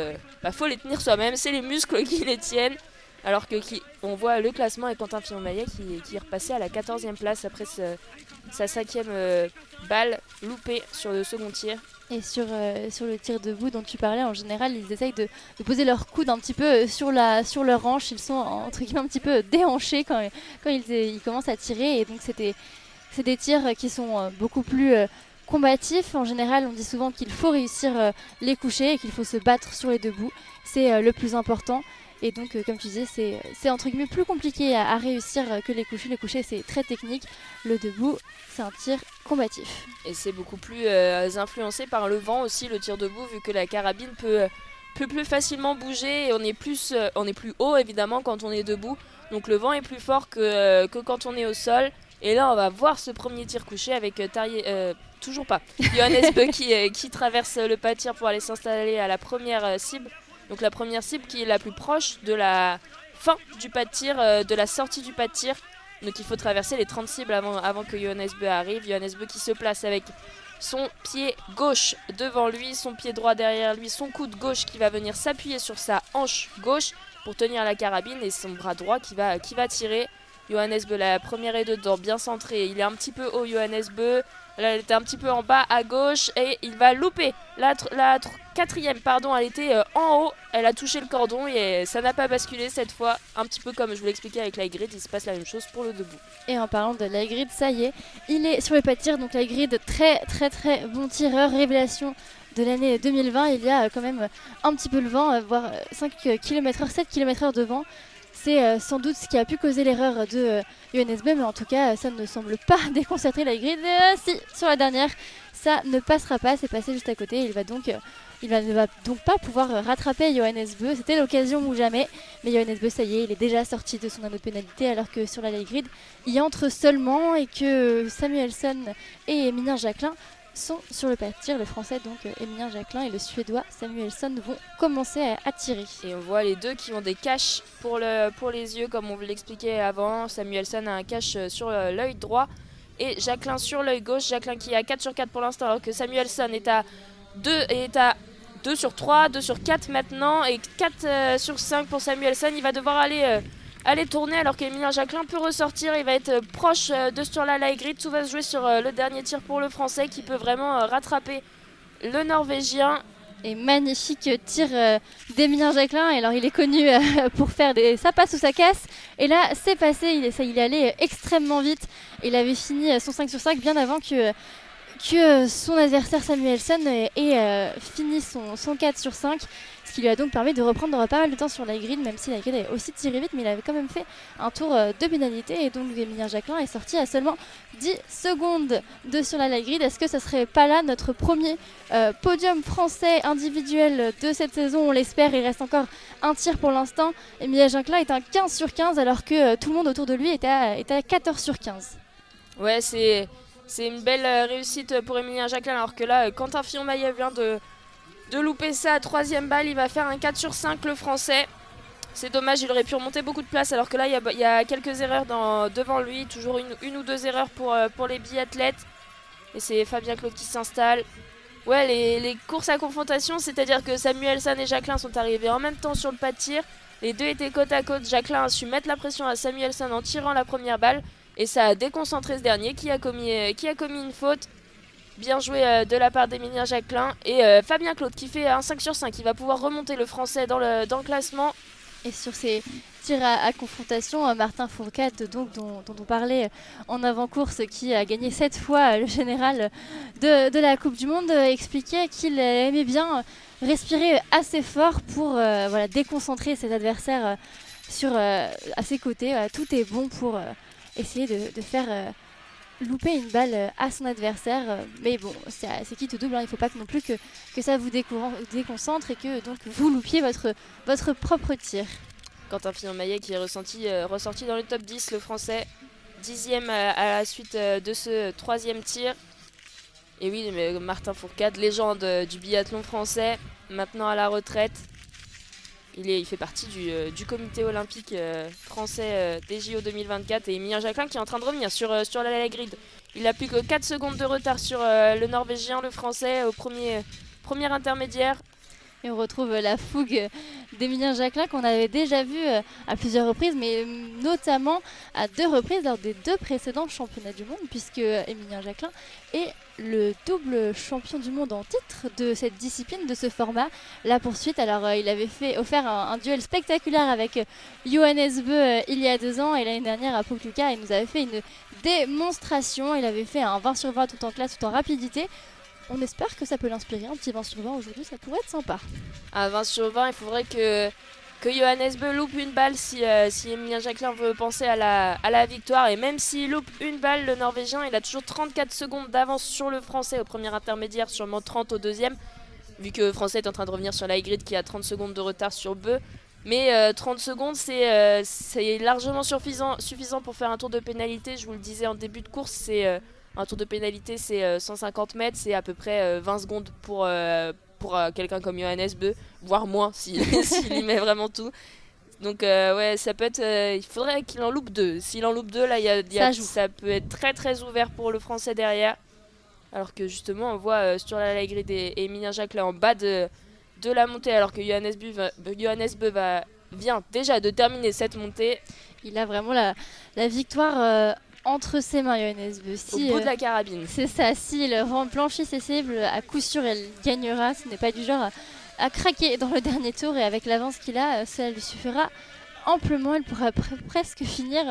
faut les tenir soi-même, c'est les muscles qui les tiennent. Alors que on voit le classement et Quentin Fillon-Maillet qui est repassé à la 14e place après sa 5e balle loupée sur le second tir. Et sur le tir debout dont tu parlais, en général, ils essayent de poser leurs coudes un petit peu sur leur hanche. Ils sont entre guillemets un petit peu déhanchés quand ils commencent à tirer. Et donc c'est des tirs qui sont beaucoup plus combatifs. En général, on dit souvent qu'il faut réussir les couchés et qu'il faut se battre sur les debout. C'est le plus important. Et donc, comme tu disais, c'est entre guillemets plus compliqué à réussir que les couchés. Les couchés, c'est très technique. Le debout, c'est un tir combatif. Et c'est beaucoup plus influencé par le vent aussi, le tir debout, vu que la carabine peut plus facilement bouger. Et on est plus haut, évidemment, quand on est debout. Donc le vent est plus fort que quand on est au sol. Et là, on va voir ce premier tir couché avec toujours pas. Johannes Bø qui traverse le pas de tir pour aller s'installer à la première cible. Donc la première cible qui est la plus proche de la fin du pas de tir, de la sortie du pas de tir. Donc il faut traverser les 30 cibles avant que Johannes Bø arrive. Johannes Bø qui se place avec son pied gauche devant lui, son pied droit derrière lui, son coude gauche qui va venir s'appuyer sur sa hanche gauche pour tenir la carabine, et son bras droit qui va tirer. Johannes Bø, la première est dedans, bien centré. Il est un petit peu haut, Johannes Bø. Là, elle était un petit peu en bas à gauche et il va louper. La 4e, elle était en haut. Elle a touché le cordon et ça n'a pas basculé cette fois. Un petit peu comme je vous l'expliquais avec l'Hygrid, il se passe la même chose pour le debout. Et en parlant de l'Hygrid, ça y est, il est sur le pas de tir. Donc l'Hygrid, très très très bon tireur, révélation de l'année 2020. Il y a quand même un petit peu le vent, voire 5 km/h, 7 km/h de vent. C'est sans doute ce qui a pu causer l'erreur de Johannes Bö, mais en tout cas, ça ne semble pas déconcerter la grid. Si, sur la dernière, ça ne passera pas, c'est passé juste à côté. Ne va donc pas pouvoir rattraper Johannes Bö. C'était l'occasion ou jamais, mais Johannes Bö, ça y est, il est déjà sorti de son anneau de pénalité, alors que sur la light grid, il entre seulement et que Samuelsson et Émilien Jacquelin sont sur le pas de tir. Le français, donc Émilien Jacquelin, et le suédois Samuelsson vont commencer à tirer. Et on voit les deux qui ont des caches pour les yeux, comme on vous l'expliquait avant. Samuelsson a un cache sur l'œil droit et Jacquelin sur l'œil gauche. Jacquelin qui est à 4 sur 4 pour l'instant, alors que Samuelsson est à 2 sur 3, 2 sur 4 maintenant, et 4 sur 5 pour Samuelsson. Il va devoir aller tourner, alors qu'Émilien Jacquelin peut ressortir. Il va être proche de sur la light grid. Tout va se jouer sur le dernier tir pour le français, qui peut vraiment rattraper le norvégien. Et magnifique tir d'Émilien Jacquelin. Et alors il est connu pour faire ça passe ou ça casse. Et là c'est passé, il est allé extrêmement vite. Il avait fini son 5 sur 5 bien avant que son adversaire Samuelsson ait fini son 4 sur 5. Ce qui lui a donc permis de reprendre pas mal de temps sur la grid, même si la grid avait aussi tiré vite, mais il avait quand même fait un tour de pénalité. Et donc Émilien Jacquelin est sorti à seulement 10 secondes de sur la light grid. Est-ce que ça serait pas là notre premier podium français individuel de cette saison? On l'espère, il reste encore un tir pour l'instant. Émilien Jacquelin est un 15 sur 15, alors que tout le monde autour de lui est à 14 sur 15. Ouais, c'est une belle réussite pour Émilien Jacquelin, alors que là, Quentin Fillon-Maillet vient de louper sa troisième balle. Il va faire un 4 sur 5, le français. C'est dommage, il aurait pu remonter beaucoup de place, alors que là, il y a quelques erreurs devant lui. Toujours une ou deux erreurs pour les biathlètes. Et c'est Fabien Claude qui s'installe. Ouais, les courses à confrontation, c'est-à-dire que Samuelsson et Jacquelin sont arrivés en même temps sur le pas de tir. Les deux étaient côte à côte. Jacquelin a su mettre la pression à Samuelsson en tirant la première balle. Et ça a déconcentré ce dernier qui a commis une faute. Bien joué de la part d'Émilien Jacquelin. Et Fabien Claude qui fait un 5 sur 5. Il va pouvoir remonter le français dans le classement. Et sur ces tirs à confrontation, Martin Fourcade, donc, dont on parlait en avant-course, qui a gagné 7 fois le général de la Coupe du Monde, expliquait qu'il aimait bien respirer assez fort pour déconcentrer ses adversaires à ses côtés. Tout est bon pour essayer de faire louper une balle à son adversaire. Mais bon, c'est quitte double, hein. Il ne faut pas non plus que ça vous déconcentre et que donc vous loupiez votre propre tir. Quentin Fillon-Maillet qui est ressorti dans le top 10, le français. 10e à la suite de ce troisième tir. Et oui, mais Martin Fourcade, légende du biathlon français, maintenant à la retraite. Il fait partie du comité olympique français des JO 2024. Et Émilien Jacquelin qui est en train de revenir sur la light grid. Il a plus que 4 secondes de retard sur le norvégien, le français, au premier intermédiaire. Et on retrouve la fougue d'Émilien Jacquelin qu'on avait déjà vu à plusieurs reprises, mais notamment à 2 reprises lors des 2 précédents championnats du monde, puisque Émilien Jacquelin est le double champion du monde en titre de cette discipline, de ce format. La poursuite, alors il avait offert un duel spectaculaire avec Johannes Bö il y a 2 ans, et l'année dernière à Pokljuka, il nous avait fait une démonstration. Il avait fait un 20 sur 20 tout en classe, tout en rapidité. On espère que ça peut l'inspirer, un petit 20 sur 20 aujourd'hui, ça pourrait être sympa. À 20 sur 20, il faudrait que Johannes Bö loupe une balle si Émilien Jacquelin veut penser à la victoire. Et même s'il loupe une balle, le Norvégien, il a toujours 34 secondes d'avance sur le Français au premier intermédiaire, sûrement 30 au deuxième, vu que le Français est en train de revenir sur la grid qui a 30 secondes de retard sur Bö. Mais 30 secondes, c'est largement suffisant pour faire un tour de pénalité. Je vous le disais en début de course, un tour de pénalité, c'est 150 mètres, c'est à peu près 20 secondes pour quelqu'un comme Johannes Bö, voire moins s'il y met vraiment tout. Donc ouais, ça peut être, il faudrait qu'il en loupe 2. S'il en loupe 2, là, ça peut être très très ouvert pour le Français derrière. Alors que justement, on voit sur la light grid et Émilien Jacquelin en bas de la montée, alors que Johannes Bö vient déjà de terminer cette montée. Il a vraiment la victoire entre ses mains, Johannes Bö. Au bout de la carabine. C'est ça, s'il blanchit ses cibles, à coup sûr, elle gagnera. Ce n'est pas du genre à craquer dans le dernier tour, et avec l'avance qu'il a, ça lui suffira amplement. Elle pourra presque finir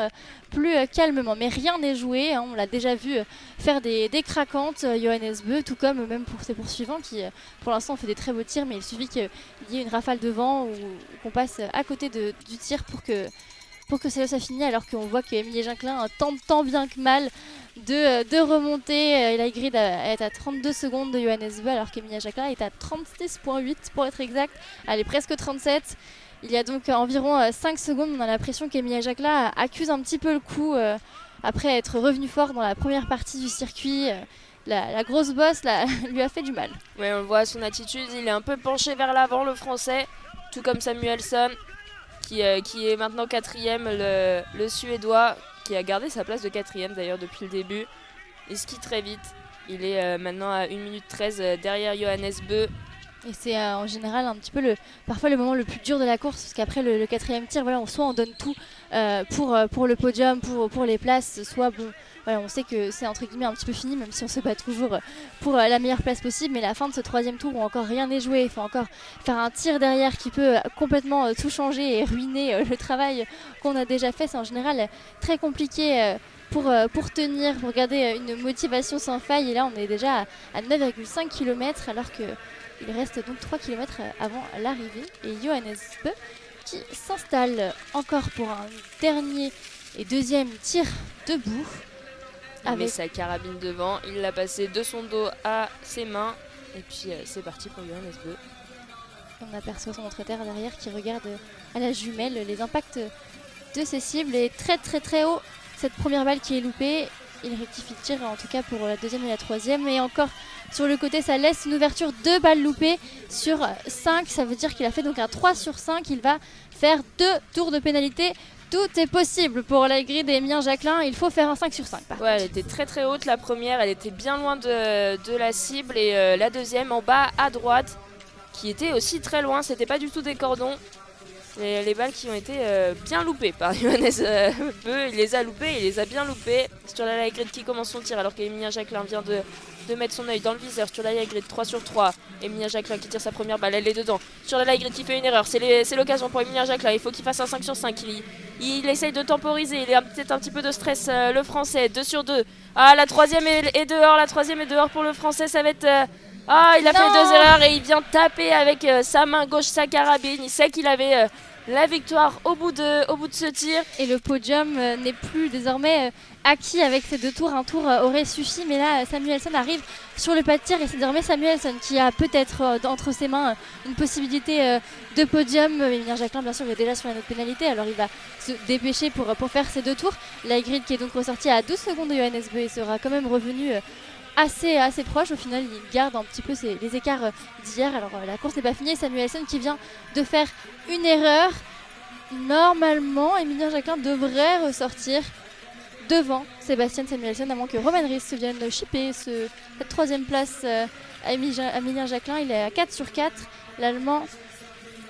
plus calmement. Mais rien n'est joué, hein. On l'a déjà vu faire des craquantes, Johannes Bö, tout comme même pour ses poursuivants qui, pour l'instant, ont fait des très beaux tirs. Mais il suffit qu'il y ait une rafale de vent ou qu'on passe à côté du tir pour que pour que ça soit fini, alors qu'on voit qu'Emilie Jacquelin tente tant bien que mal de remonter. La grid est à 32 secondes de Johannes Bö, alors qu'Emilie Jacquelin est à 36,8 pour être exact. Elle est presque 37. Il y a donc environ 5 secondes, on a l'impression qu'Emilie Jacquelin accuse un petit peu le coup après être revenue fort dans la première partie du circuit. La grosse bosse lui a fait du mal. Ouais, on le voit à son attitude, il est un peu penché vers l'avant, le français, tout comme Samuelsson, qui est maintenant quatrième, le suédois, qui a gardé sa place de quatrième d'ailleurs depuis le début. Il skie très vite, il est maintenant à 1 minute 13 derrière Johannes Bö. Et c'est en général un petit peu parfois le moment le plus dur de la course, parce qu'après le quatrième tir, voilà, soit on donne tout pour le podium, pour les places, soit bon, voilà, on sait que c'est entre guillemets un petit peu fini, même si on se bat toujours pour la meilleure place possible. Mais la fin de ce troisième tour où encore rien n'est joué, il faut encore faire un tir derrière qui peut complètement tout changer et ruiner le travail qu'on a déjà fait. C'est en général très compliqué pour tenir, pour garder une motivation sans faille. Et là on est déjà à 9,5 km alors que il reste donc 3 km avant l'arrivée. Et Johannes Bö qui s'installe encore pour un dernier et deuxième tir debout. Il met sa carabine devant, il l'a passé de son dos à ses mains. Et puis c'est parti pour Johannes Bö. On aperçoit son entre-terre derrière qui regarde à la jumelle les impacts de ses cibles. Et très très très haut, cette première balle qui est loupée. Il rectifie le tir en tout cas pour la deuxième et la troisième. Et encore sur le côté, ça laisse une ouverture, 2 balles loupées sur 5. Ça veut dire qu'il a fait donc un 3 sur 5. Il va faire 2 tours de pénalité. Tout est possible pour la grille d'Emilien Jacquelin. Il faut faire un 5 sur 5. Ouais, elle était très très haute la première. Elle était bien loin de la cible. Et la deuxième en bas à droite, qui était aussi très loin. C'était pas du tout des cordons. Les balles qui ont été bien loupées par Johannes Bö, il les a loupées, il les a bien loupées. Sturla Grid qui commence son tir alors qu'Emilien Jacquelin vient de mettre son œil dans le viseur. Sturla Grid 3 sur 3. Emilien Jacquelin qui tire sa première balle, elle est dedans. Sturla Grid qui fait une erreur, c'est l'occasion pour Emilien Jacquelin, il faut qu'il fasse un 5 sur 5. Il essaye de temporiser, il a peut-être un petit peu de stress le français. 2 sur 2. Ah, la troisième est dehors, pour le français, ça va être... il a fait 2 erreurs et il vient taper avec sa main gauche sa carabine. Il sait qu'il avait la victoire au bout de ce tir. Et le podium n'est plus désormais acquis avec ces 2 tours. Un tour aurait suffi, mais là Samuelsson arrive sur le pas de tir et c'est désormais Samuelsson qui a peut-être entre ses mains une possibilité de podium. Emilien Jacquelin bien sûr il est déjà sur la note pénalité, alors il va se dépêcher pour faire ces 2 tours. La grid qui est donc ressortie à 12 secondes de Johannes Bö et sera quand même revenu assez proche. Au final il garde un petit peu les écarts d'hier. Alors la course n'est pas finie, Samuelsson qui vient de faire une erreur. Normalement Emilien Jacquelin devrait ressortir devant Sébastien Samuelsson, à moins que Roman Ries se vienne chipper cette 3e place à Emilien Jacquelin. Il est à 4 sur 4 l'Allemand.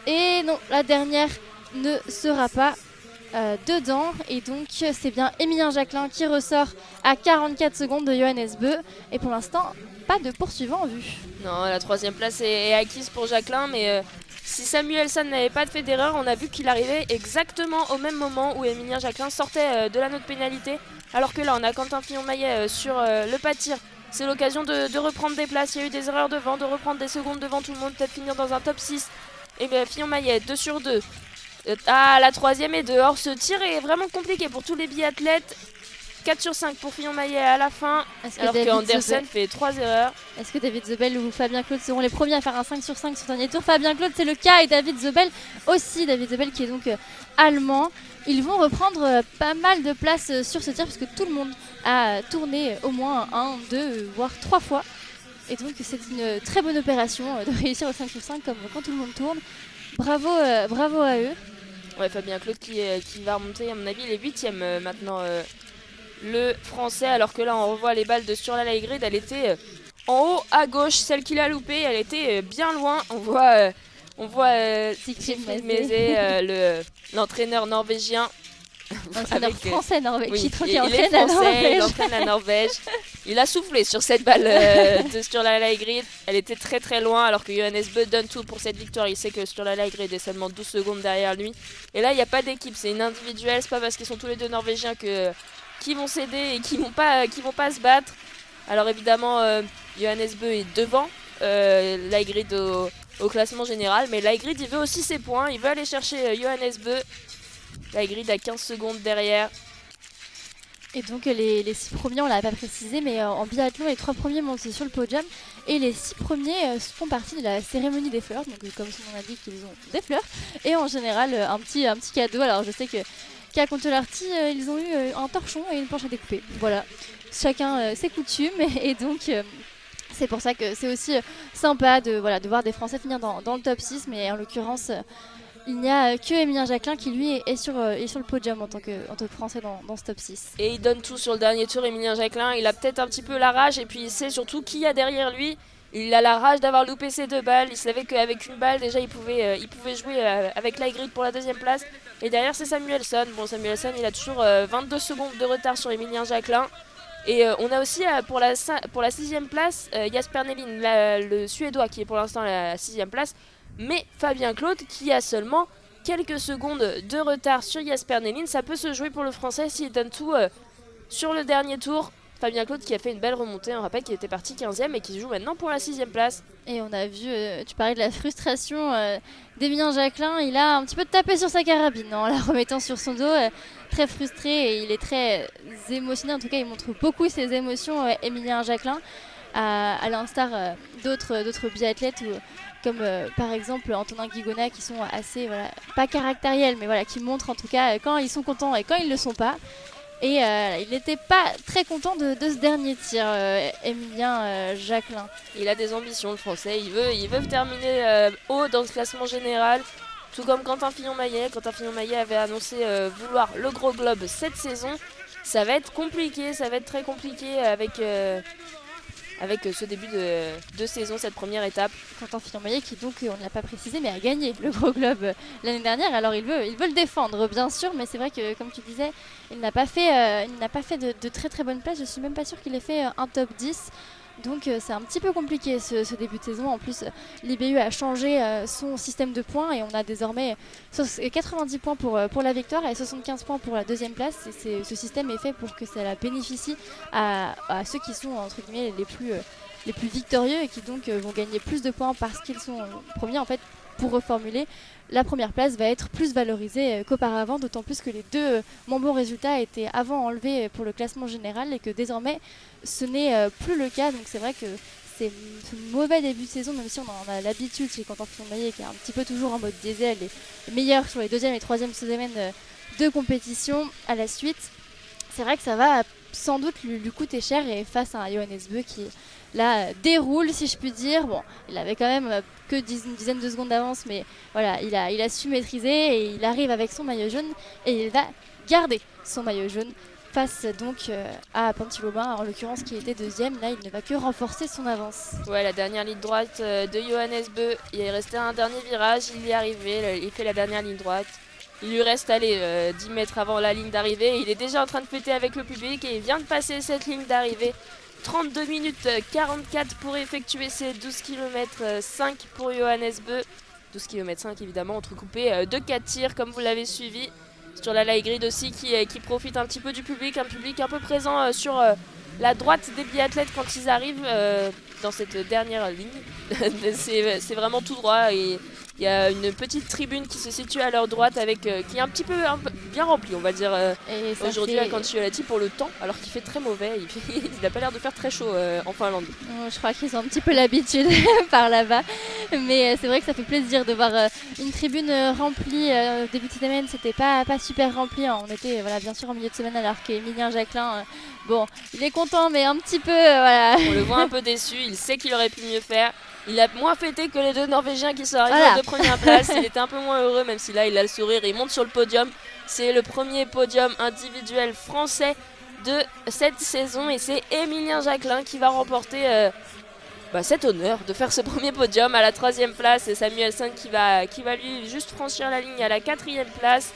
Et non, la dernière ne sera pas dedans. Et donc c'est bien Emilien Jacquelin qui ressort à 44 secondes de Johannes Bö. Et pour l'instant, pas de poursuivant en vue. Non, la 3e place est acquise pour Jacquelin, mais si Samuelsson n'avait pas fait d'erreur, on a vu qu'il arrivait exactement au même moment où Emilien Jacquelin sortait de la note pénalité. Alors que là, on a Quentin Fillon-Maillet sur le pas de tir. C'est l'occasion de reprendre des places. Il y a eu des erreurs devant, de reprendre des secondes devant tout le monde, peut-être finir dans un top 6. Et bien Fillon-Maillet, 2 sur 2. La 3e est dehors. Ce tir est vraiment compliqué pour tous les biathlètes. 4 sur 5 pour Fillon-Maillet à la fin, alors que Andersen fait 3 erreurs. Est-ce que David Zobel ou Fabien Claude seront les premiers à faire un 5 sur 5 sur le dernier tour? Fabien Claude c'est le cas et David Zobel aussi. David Zobel qui est donc allemand. Ils vont reprendre pas mal de place sur ce tir parce que tout le monde a tourné au moins 1, 2, voire 3 fois. Et donc c'est une très bonne opération de réussir au 5 sur 5 comme quand tout le monde tourne. Bravo à eux. Ouais, Fabien Claude qui va remonter, à mon avis, il est 8ème maintenant. Le français, alors que là on revoit les balles de Sturla Grid, elle était en haut à gauche, celle qu'il a loupée, elle était bien loin. On voit Siegfried Mézé, l'entraîneur norvégien. L'entraîneur français norvégien qui entraîne la Norvège. Il a soufflé sur cette balle de Sturla Grid. Elle était très très loin, alors que Johannes Bö donne tout pour cette victoire. Il sait que Sturla Grid est seulement 12 secondes derrière lui. Et là il n'y a pas d'équipe, c'est une individuelle, c'est pas parce qu'ils sont tous les deux norvégiens qui vont céder et qui vont pas se battre. Alors évidemment Johannes Bö est devant Laigrid au classement général, mais Laigrid il veut aussi ses points, il veut aller chercher Johannes Bö. La grille à 15 secondes derrière. Et donc les 6 premiers, on ne l'a pas précisé, mais en biathlon, les 3 premiers montent sur le podium. Et les 6 premiers font partie de la cérémonie des fleurs. Donc comme son nom l'indique, ils ont des fleurs. Et en général, un petit cadeau. Alors je sais qu'à Contolarty, ils ont eu un torchon et une planche à découper. Voilà, chacun ses coutumes. Et donc c'est pour ça que c'est aussi sympa de voir des Français finir dans le top 6. Mais en l'occurrence... il n'y a que Émilien Jacquelin qui lui est sur le podium en tant que Français dans ce top 6. Et il donne tout sur le dernier tour, Émilien Jacquelin. Il a peut-être un petit peu la rage et puis il sait surtout qui y a derrière lui. Il a la rage d'avoir loupé ses 2 balles. Il savait qu'avec une balle déjà il pouvait jouer avec l'Aigrid pour la 2e place. Et derrière c'est Samuelsson. Bon, Samuelsson il a toujours 22 secondes de retard sur Émilien Jacquelin. Et on a aussi pour la 6e place Jasper Nelin, le Suédois qui est pour l'instant à la 6e place. Mais Fabien Claude qui a seulement quelques secondes de retard sur Jasper Nelin. Ça peut se jouer pour le Français s'il donne tout sur le dernier tour. Fabien Claude qui a fait une belle remontée. On rappelle qu'il était parti 15e et qui joue maintenant pour la 6e place. Et on a vu, tu parlais de la frustration d'Émilien Jacquelin. Il a un petit peu tapé sur sa carabine en la remettant sur son dos. Très frustré et il est très émotionné. En tout cas, il montre beaucoup ses émotions, Émilien Jacquelin, à l'instar d'autres biathlètes comme par exemple Antonin Guigona qui sont assez, pas caractériels, mais qui montrent en tout cas quand ils sont contents et quand ils ne le sont pas. Et il n'était pas très content de ce dernier tir, Émilien Jacquelin. Il a des ambitions, le Français. Il veut terminer haut dans le classement général, tout comme Quentin Fillon-Maillet. Quentin Fillon-Maillet avait annoncé vouloir le gros globe cette saison. Ça va être compliqué, ça va être très compliqué avec ce début de saison, cette première étape. Quentin Fillon-Maillet qui donc, on ne l'a pas précisé, mais a gagné le gros globe l'année dernière. Alors il veut le défendre bien sûr, mais c'est vrai que comme tu disais, il n'a pas fait de très très bonne place. Je suis même pas sûre qu'il ait fait un top 10. Donc c'est un petit peu compliqué ce début de saison. En plus, l'IBU a changé son système de points et on a désormais 90 points pour la victoire et 75 points pour la 2e place. Et ce système est fait pour que ça bénéficie à ceux qui sont entre guillemets les plus victorieux et qui donc vont gagner plus de points parce qu'ils sont premiers. En fait, pour reformuler, la première place va être plus valorisée qu'auparavant, d'autant plus que les 2 moins bons résultats étaient avant enlevés pour le classement général et que désormais ce n'est plus le cas. Donc c'est vrai que c'est un mauvais début de saison, même si on en a l'habitude chez Quentin Fillon-Maillet qui est un petit peu toujours en mode diesel et meilleur sur les 2e et 3e semaines de compétition à la suite. C'est vrai que ça va sans doute lui coûter cher et face à un Johannes Beu qui là déroule si je puis dire. Bon, il avait quand même que une dizaine de secondes d'avance, mais voilà, il a su maîtriser et il arrive avec son maillot jaune et il va garder son maillot jaune face donc à Pantilobin en l'occurrence qui était 2e. Là, il ne va que renforcer son avance. Ouais, la dernière ligne droite de Johannes Beu. Il est resté un dernier virage, il y est arrivé, il fait la dernière ligne droite. Il lui reste 10 mètres avant la ligne d'arrivée. Il est déjà en train de fêter avec le public et il vient de passer cette ligne d'arrivée. 32 minutes 44 pour effectuer ces 12 km 5 pour Johannes Beu. 12 km 5 évidemment entrecoupé de 4 tirs comme vous l'avez suivi. Sur la light grid aussi qui profite un petit peu du public. Un public un peu présent sur la droite des biathlètes quand ils arrivent dans cette dernière ligne. C'est vraiment tout droit et il y a une petite tribune qui se situe à leur droite qui est un petit peu bien remplie on va dire aujourd'hui à Kontiolahti pour le temps alors qu'il fait très mauvais. Il n'a pas l'air de faire très chaud en Finlande. Je crois qu'ils ont un petit peu l'habitude par là-bas, mais c'est vrai que ça fait plaisir de voir une tribune remplie. Début de semaine c'était pas super rempli, hein. On était bien sûr en milieu de semaine alors qu'Émilien Jacquelin bon il est content mais un petit peu on le voit un peu déçu, il sait qu'il aurait pu mieux faire. Il a moins fêté que les 2 Norvégiens qui sont arrivés aux 2 premières places. Il était un peu moins heureux, même si là il a le sourire et il monte sur le podium. C'est le premier podium individuel français de cette saison et c'est Émilien Jacquelin qui va remporter cet honneur de faire ce premier podium à la 3e place. Et Samuelsson qui va lui juste franchir la ligne à la 4e place.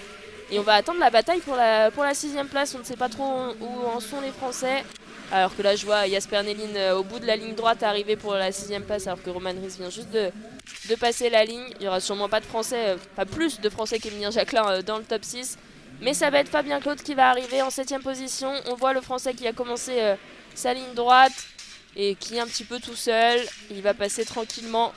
Et on va attendre la bataille pour la 6e place. On ne sait pas trop où en sont les Français. Alors que là, je vois Jasper Nelin au bout de la ligne droite arriver pour la 6e place, alors que Roman Ries vient juste de passer la ligne. Il n'y aura sûrement pas de Français, pas plus de Français qu'Émilien Jacquelin dans le top 6. Mais ça va être Fabien Claude qui va arriver en 7e position. On voit le Français qui a commencé sa ligne droite et qui est un petit peu tout seul. Il va passer tranquillement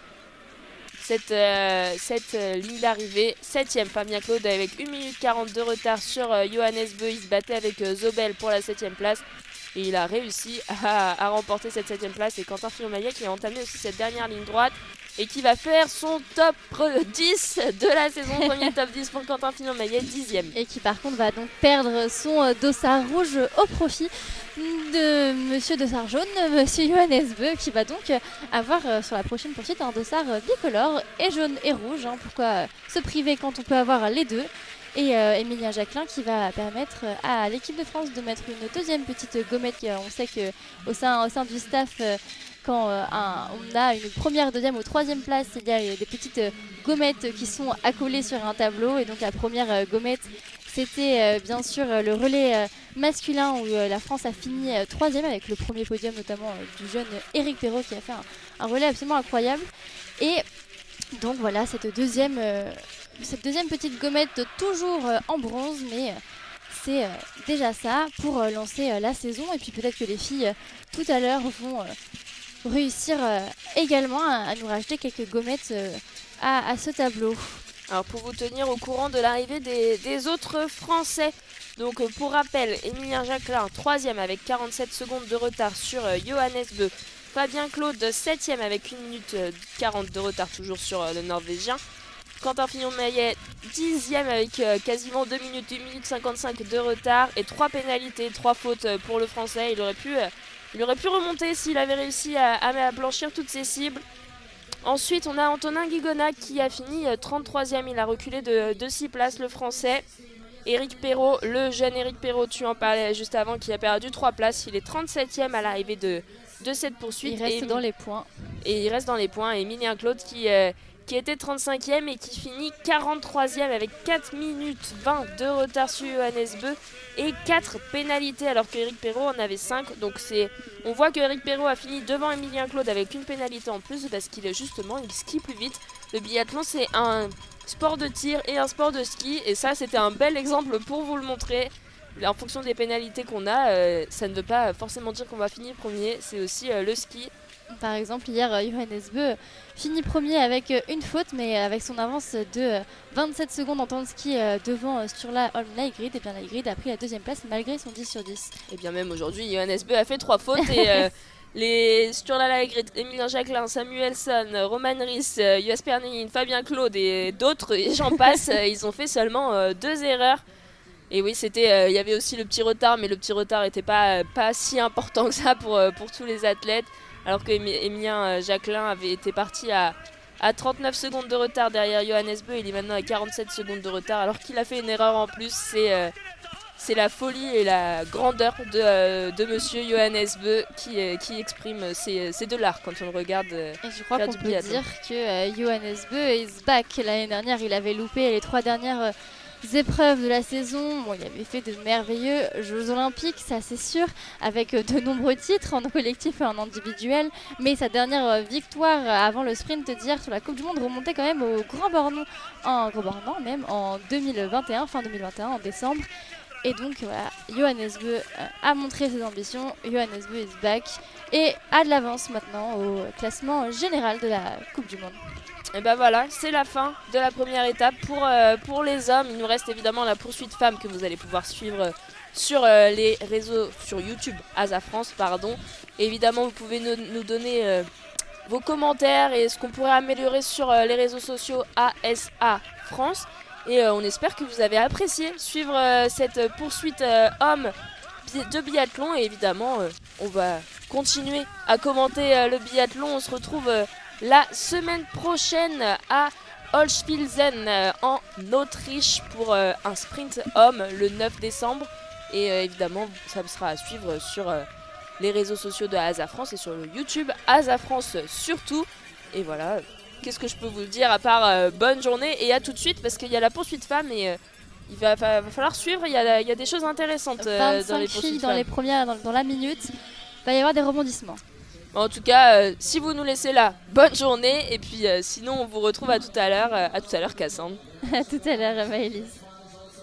cette ligne d'arrivée. 7ème Fabien Claude avec 1 minute 40 de retard sur Johannes Beu. Il se battait avec Zobel pour la 7ème place. Et il a réussi à remporter cette 7ème place. Et Quentin Fillon-Maillet qui a entamé aussi cette dernière ligne droite et qui va faire son top 10 de la saison. Premier top 10 pour Quentin Fillon-Maillet, 10ème. Et qui par contre va donc perdre son dossard rouge au profit de Monsieur Dossard jaune, Monsieur Johannes Beu, qui va donc avoir sur la prochaine poursuite un dossard bicolore et jaune et rouge. Pourquoi se priver quand on peut avoir les deux? Et Émilien Jacquelin qui va permettre à l'équipe de France de mettre une deuxième petite gommette. On sait qu'au sein du staff, quand on a une première, deuxième ou troisième place, il y a des petites gommettes qui sont accolées sur un tableau. Et donc la première gommette, c'était bien sûr le relais masculin où la France a fini troisième avec le premier podium notamment du jeune Éric Perrault qui a fait un relais absolument incroyable. Et donc voilà cette deuxième petite gommette toujours en bronze, mais c'est déjà ça pour lancer la saison. Et puis peut-être que les filles tout à l'heure vont réussir également à nous racheter quelques gommettes à ce tableau. Alors pour vous tenir au courant de l'arrivée des autres Français, donc pour rappel, Émilien Jacquelin 3ème avec 47 secondes de retard sur Johannes Beu. Fabien Claude 7ème avec 1 minute 40 de retard toujours sur le Norvégien. Quentin Fillon-Maillet 10ème avec quasiment 2 minutes, 1 minute 55 de retard et 3 pénalités, 3 fautes pour le Français. Il aurait pu remonter s'il avait réussi à blanchir toutes ses cibles. Ensuite, on a Antonin Guigonat qui a fini 33ème. Il a reculé de 6 places, le Français. Éric Perrault, le jeune Éric Perrault, tu en parlais juste avant, qui a perdu 3 places. Il est 37ème à l'arrivée de cette poursuite. Il reste dans les points. Et il reste dans les points. Et Émilien Claude qui était 35ème et qui finit 43ème avec 4 minutes 20 de retard sur Johannes Beu et 4 pénalités alors qu'Éric Perrault en avait 5. Donc on voit qu'Éric Perrault a fini devant Émilien Claude avec une pénalité en plus parce qu'il il skie plus vite. Le biathlon c'est un sport de tir et un sport de ski et ça c'était un bel exemple pour vous le montrer. En fonction des pénalités qu'on a, ça ne veut pas forcément dire qu'on va finir premier, c'est aussi le ski. Par exemple, hier, Johannes Beu finit premier avec une faute, mais avec son avance de 27 secondes en temps de ski devant Sturla Holm Laigrid. Et bien Laigrid a pris la deuxième place malgré son 10 sur 10. Et bien même aujourd'hui, Johannes Beu a fait 3 fautes et les Sturla Laigrid, Émilien Jacquelin, Samuelson, Roman Ries, Jasper Nyin, Fabien Claude et d'autres, et j'en passe, ils ont fait seulement 2 erreurs. Et oui, il y avait aussi le petit retard, mais le petit retard n'était pas si important que ça pour tous les athlètes. Alors que Émilien Jacquelin avait été parti à 39 secondes de retard derrière Johannes Beu. Il est maintenant à 47 secondes de retard alors qu'il a fait une erreur en plus. C'est la folie et la grandeur de monsieur Johannes Beu qui exprime, c'est de l'art quand on le regarde. Et je crois qu'on peut dire que Johannes Beu is back. L'année dernière, il avait loupé les 3 dernières épreuves de la saison. Bon, il avait fait de merveilleux Jeux Olympiques, ça c'est sûr, avec de nombreux titres en collectif et en individuel. Mais sa dernière victoire avant le sprint d'hier sur la Coupe du Monde remontait quand même au Grand Bornand, même en 2021, fin 2021, en décembre. Et donc voilà, Johannes Beu a montré ses ambitions, Johannes Beu is back et a de l'avance maintenant au classement général de la Coupe du Monde. Et ben voilà, c'est la fin de la première étape pour les hommes. Il nous reste évidemment la poursuite femmes que vous allez pouvoir suivre sur les réseaux, sur YouTube, ASA France, pardon. Et évidemment, vous pouvez nous donner vos commentaires et ce qu'on pourrait améliorer sur les réseaux sociaux ASA France. Et on espère que vous avez apprécié suivre cette poursuite homme de biathlon. Et évidemment, on va continuer à commenter le biathlon. On se retrouve la semaine prochaine à Holzfilzen en Autriche pour un sprint homme le 9 décembre. Et évidemment, ça sera à suivre sur les réseaux sociaux de ASA France et sur le YouTube ASA France surtout. Et voilà, qu'est-ce que je peux vous dire à part bonne journée et à tout de suite parce qu'il y a la poursuite femme et il va falloir suivre. Il y a des choses intéressantes dans les poursuites dans les premières, dans la minute. Il va y avoir des rebondissements. En tout cas, si vous nous laissez là, bonne journée. Et puis sinon, on vous retrouve à tout à l'heure, Cassandre. À tout à l'heure, Maëlys.